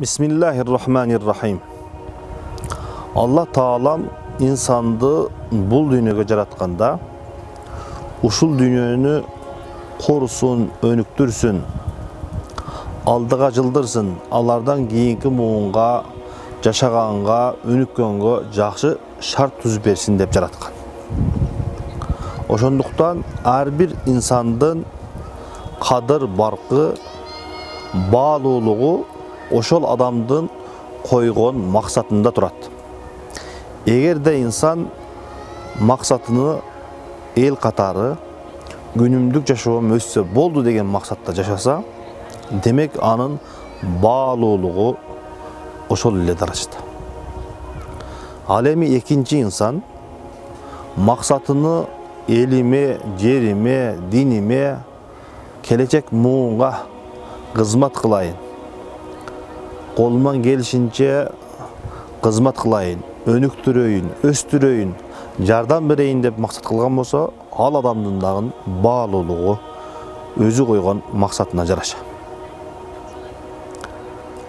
Bismillahirrahmanirrahim. Allah Taalam insandı bul dünyaya jaratkanda uşul dünyönü korusun, önüktürsün, aldıga jıldırsın, alardan kийинки muğunga, jaşaганга, önükкөнгө жакшы şart түзүп берсин деп жараткан. Ошондуктан ар бир инсандын кадыр баркы, баалуулугу ошол адамдын койгон максатында турат. Эгерде инсан максатыны эл катары күнүмдүк жашоом өссө болду деген максатта жашаса, демек анын баалуулугу ошол эле даражада. Ал эми экинчи инсан максатыны элиме, жериме, диниме, келечек муунга кызмат кылайын, колуман келишинче кызмат кылайын, өнүктүрөйүн, өстүрөйүн, жардам берейин деп максат кылган болсо, ал адамдын дагы баалуулугу өзү койгон максатына жараша.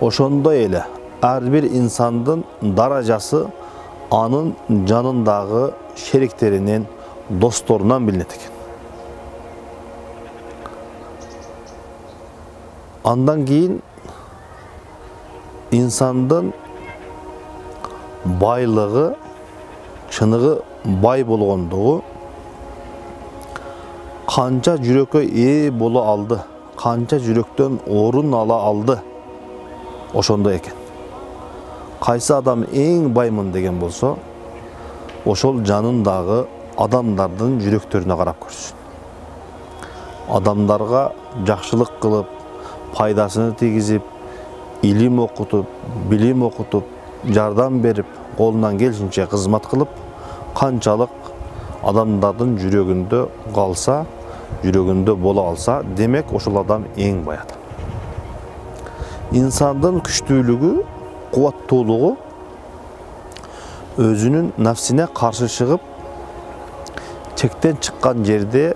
Ошондой эле ар бир инсандын даражасы анын жанындагы шериктеринен, досторунан билинет экен. Андан кийин инсандын байлыгы, чыныгы бай болгондугу, канча жүрөккө ээ боло алды, канча жүрөктөн орун ала алды, ошондой экен. Кайсы адам эң баймын деген болсо, ошол жанындагы адамдардын жүрөктөрүнө карап көрсүн. Адамдарга жакшылык кылып, пайдасыны тийгизип, илим окутуп, билим окутуп, жардам берип, колунан келишинче кызмат кылып, канчалык адамдардын жүрөгүндө калса, жүрөгүндө боло алса, демек ошол адам эң бай адам. Инсандын күчтүүлүгү, кубаттуулугу өзүнүн нафсине каршы чыгып, чектен чыккан жерде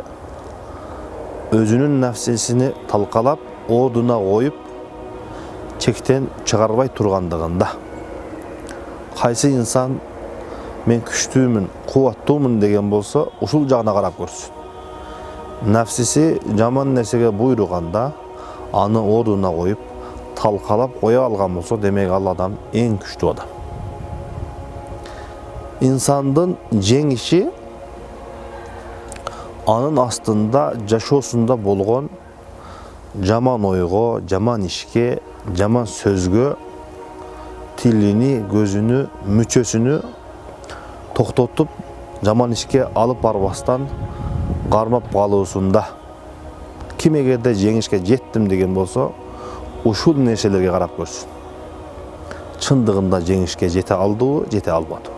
өзүнүн нафсисини талкалап, одуна коюп, чектен чыгарбай тургандыгында. Кайсы инсан мен күчтүүмүн, кубаттуумун деген болсо, ушул жагына карап көрсүн. Нафсиси жаман нерсеге буйруганда, аны одуна коюп, талкалап коя алган болсо, демек ал адам эң күчтүү адам. Инсандын жеңиши анын астында жашоосунда болгон жаман ойго, жаман ишке, жаман сөзгө, тилини, көзүнү, мүчөсүнү токтотуп, жаман ишке алып барбастан кармап калуусунда. Ким эгерде жеңишке жеттим деген болсо, ушул нерселерге карап көрсүн. Чындыгында жеңишке жете алдыбы, жете албадыбы?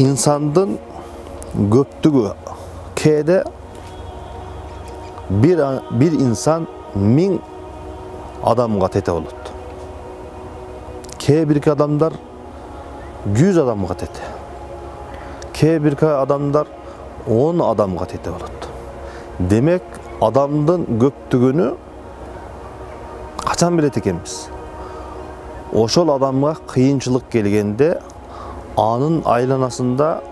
Инсандын көптүгү кээде бир инсан 1000 адамга тете болот. Кээ бирки адамдар 100 адамга тете. Кээ бирки адамдар 10 адамга тете болот. Демек, адамдын көптүгүнү качан билет экенбиз? Ошол адамга кыйынчылык келгенде, анын айланасында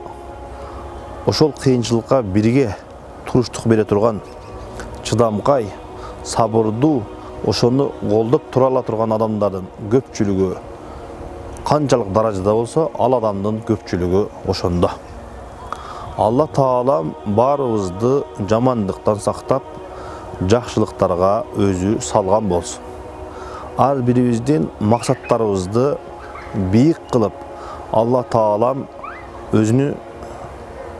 ошол кыйынчылыкка бирге туруштук бере турган, чыдамкай, сабырдуу, ошону колдоп тура ала турган адамдардын көпчүлүгү канчалык даражада болсо, ал адамдын көпчүлүгү ошондо. Алла Таалам баарыбызды жамандыктан сактап, жакшылыктарга өзү салган болсун. Ар бирибиздин максаттарыбызды бийик кылып, Алла Таалам өзүнү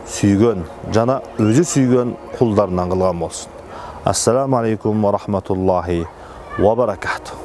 сүйгөн жана өзү сүйгөн кулдарынан кылган болсун. Ассаламу алейкум ва рахматуллахи ва баракатух.